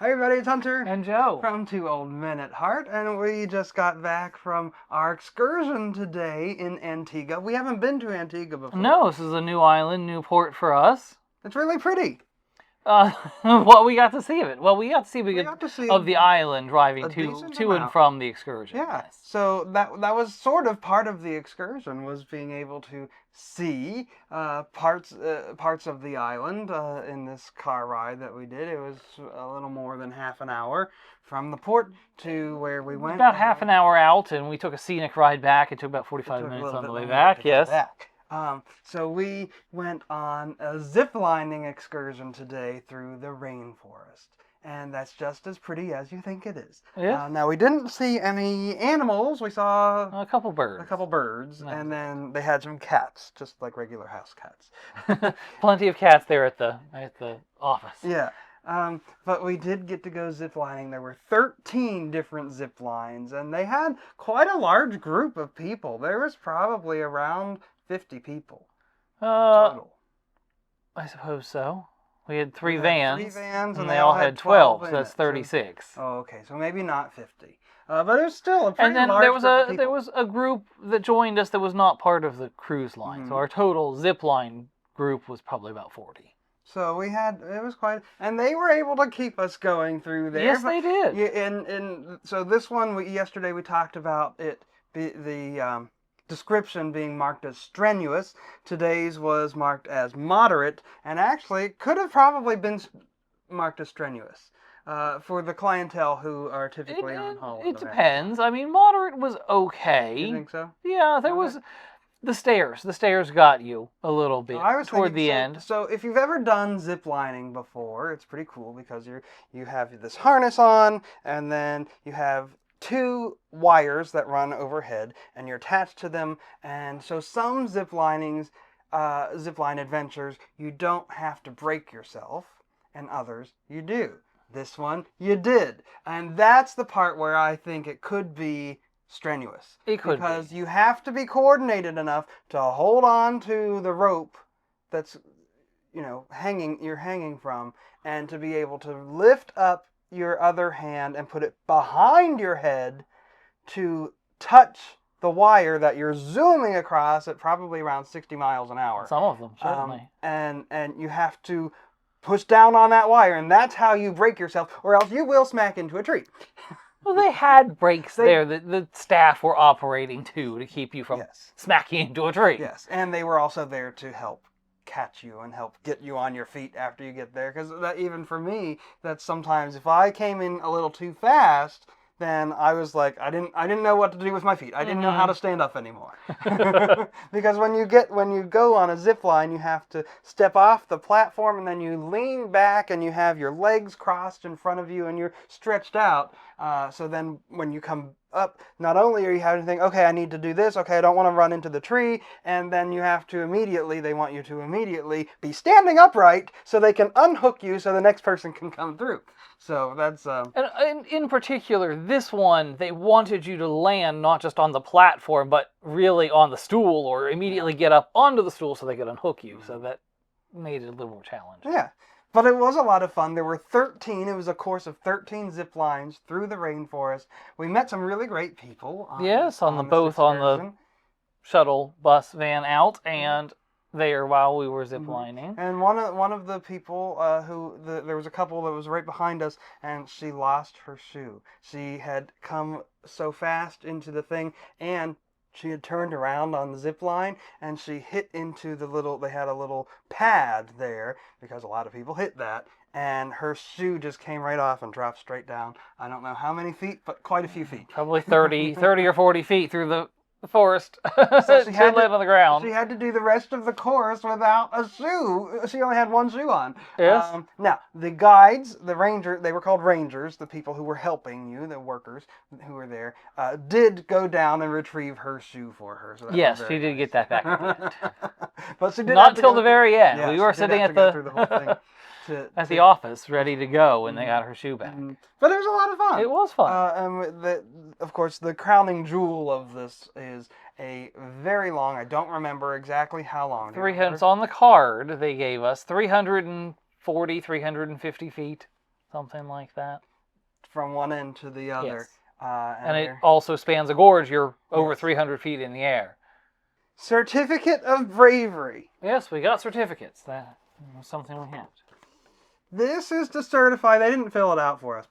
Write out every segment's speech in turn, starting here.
Hi everybody, it's Hunter And Joe. from Two Old Men at Heart, and we just got back from our excursion today in Antigua. We haven't been to Antigua before. No, this is a new island, new port for us. It's really pretty. What we got to see of it? Well, we got to see of the island driving a to decent and amount. from the excursion. Yeah, Yes. so that was sort of part of the excursion, was being able to see parts of the island in this car ride that we did. It was a little more than half an hour from the port to where we went. About half an hour out, and we took a scenic ride back. It took about 45 minutes on the way back. Yes. So we went on a zip lining excursion today through the rainforest. And that's just as pretty as you think it is. Yeah. Now, we didn't see any animals. We saw a couple birds. And then they had some cats, just like regular house cats. Plenty of cats there at the office. Yeah. But we did get to go zip lining. There were 13 different zip lines, and they had quite a large group of people. There was probably around 50 people total. I suppose so. We had three vans, and they all had 12, so that's 36. Oh, okay, so maybe not 50. But it was still a pretty large group of people. And then there was a group that joined us that was not part of the cruise line. Mm-hmm. So our total zip line group was probably about 40. So it was quite, and they were able to keep us going through there. Yes, they did. Yeah, so this one, yesterday we talked about it, the description being marked as strenuous. Today's was marked as moderate, and actually could have probably been marked as strenuous for the clientele who are typically on Holland. It depends. I mean, moderate was okay. You think so? Yeah, there was the stairs. The stairs got you a little bit toward the end. So if you've ever done zip lining before, it's pretty cool because you have this harness on, and then you have 2 wires that run overhead, and you're attached to them. And so some zip line adventures, you don't have to break yourself, and others you do. This one you did, and that's the part where I think it could be strenuous. It could because you have to be coordinated enough to hold on to the rope that's you're hanging from, and to be able to lift up your other hand and put it behind your head to touch the wire that you're zooming across at probably around 60 miles an hour. Some of them, certainly. And you have to push down on that wire, and that's how you break yourself, or else you will smack into a tree. Well, they had brakes there that the staff were operating to keep you from smacking into a tree. Yes, and they were also there to help catch you and help get you on your feet after you get there. Because even for me, that sometimes if I came in a little too fast, then I was like, I didn't know what to do with my feet. I didn't know how to stand up anymore. Because when you go on a zip line, you have to step off the platform, and then you lean back, and you have your legs crossed in front of you, and you're stretched out. So then when you come up, not only are you having to think, okay, I need to do this, okay, I don't want to run into the tree, and then they want you to immediately be standing upright so they can unhook you so the next person can come through. So that's... And in particular, this one, they wanted you to land not just on the platform, but really on the stool, or immediately get up onto the stool so they could unhook you. So that made it a little more challenging. Yeah. But it was a lot of fun. There were 13. It was a course of 13 zip lines through the rainforest. We met some really great people. On the shuttle bus van out and there while we were zip lining. And one of the people there was a couple that was right behind us, and she lost her shoe. She had come so fast into the thing, and she had turned around on the zip line, and she hit into they had a little pad there, because a lot of people hit that, and her shoe just came right off and dropped straight down. I don't know how many feet, but quite a few feet. Probably 30 or 40 feet through the forest. So she had to land on the on the ground. She had to do the rest of the course without a shoe. She only had one shoe on. Yes. Now, the guides, the ranger, they were called rangers, the people who were helping you, the workers who were there, did go down and retrieve her shoe for her. So yes, she did get that back at the end. But she did not till the very end. Yeah, we were sitting at the office, ready to go when they got her shoe back. But it was a lot of fun. It was fun. Of course, the crowning jewel of this is a very long, I don't remember exactly how long. 300, it's on the card they gave us, 340, 350 feet. something like that. from one end to the other. Yes. And And it also spans a gorge. You're over Yes. 300 feet in the air. Certificate of Bravery. Yes, we got certificates. That was something we had. This is to certify, they didn't fill it out for us,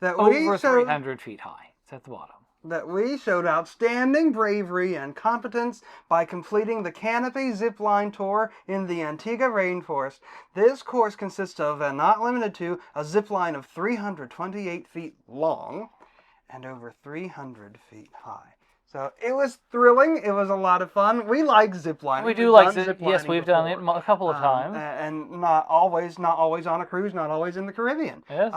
that Over 300 feet high. It's at the bottom. that we showed outstanding bravery and competence by completing the Canopy Zip Line Tour in the Antigua Rainforest. This course consists of, and not limited to, a zip line of 328 feet long and over 300 feet high. So it was thrilling. It was a lot of fun. We like zip lining. We do We've like done zip. Yes, we've done it a couple of times. and not always on a cruise, not always in the Caribbean. Yes.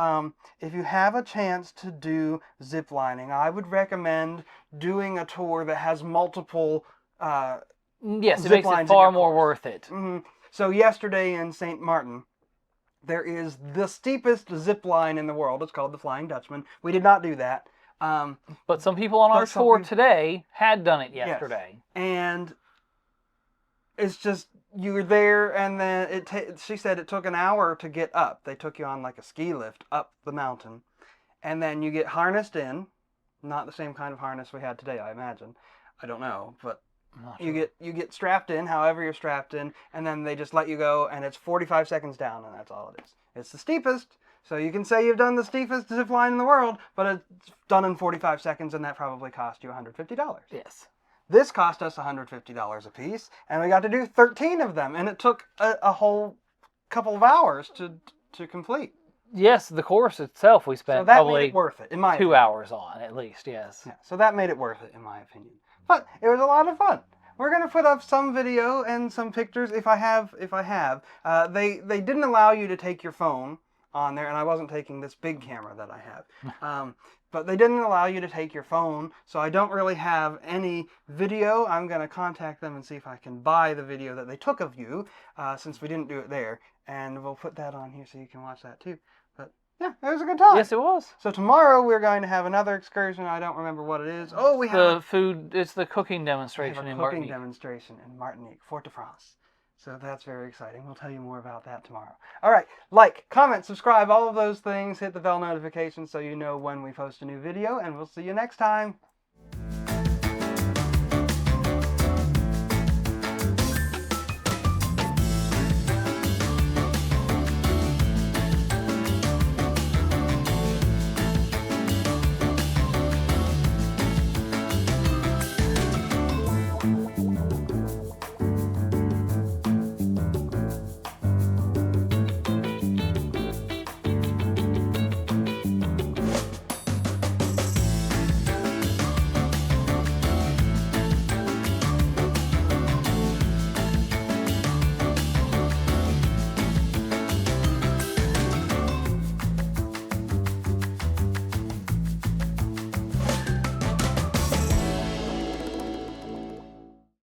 If you have a chance to do zip lining, I would recommend doing a tour that has multiple. Yes, it zip makes lines it in far your more course. worth it. So yesterday in St. Martin, there is the steepest zip line in the world. It's called the Flying Dutchman. We did not do that. But some people on our tour today had done it yesterday. Yes. And it's just, you were there, and then she said it took an hour to get up. They took you on like a ski lift up the mountain. And then you get harnessed in. Not the same kind of harness we had today, I imagine. I don't know, but you get strapped in, however you're strapped in, and then they just let you go, and it's 45 seconds down, and that's all it is. It's the steepest. So you can say you've done the steepest zip line in the world, but it's done in 45 seconds, and that probably cost you $150. Yes. This cost us $150 a piece, and we got to do 13 of them, and it took a whole couple of hours to complete. Yes, the course itself we spent So that probably made it worth it, in my 2 opinion. hours on, at least, yes. Yeah, so that made it worth it, in my opinion. But it was a lot of fun. We're gonna put up some video and some pictures if I have. They didn't allow you to take your phone on there, and I wasn't taking this big camera that I have. But they didn't allow you to take your phone, so I don't really have any video. I'm gonna contact them and see if I can buy the video that they took of you, since we didn't do it there, and we'll put that on here so you can watch that too. But yeah, it was a good time. Yes, it was. So tomorrow we're going to have another excursion. I don't remember what it is. Oh, we have it's the cooking demonstration in Martinique. demonstration in Martinique, Fort-de-France. So that's very exciting. We'll tell you more about that tomorrow. All right, like, comment, subscribe, all of those things. Hit the bell notification so you know when we post a new video, and we'll see you next time.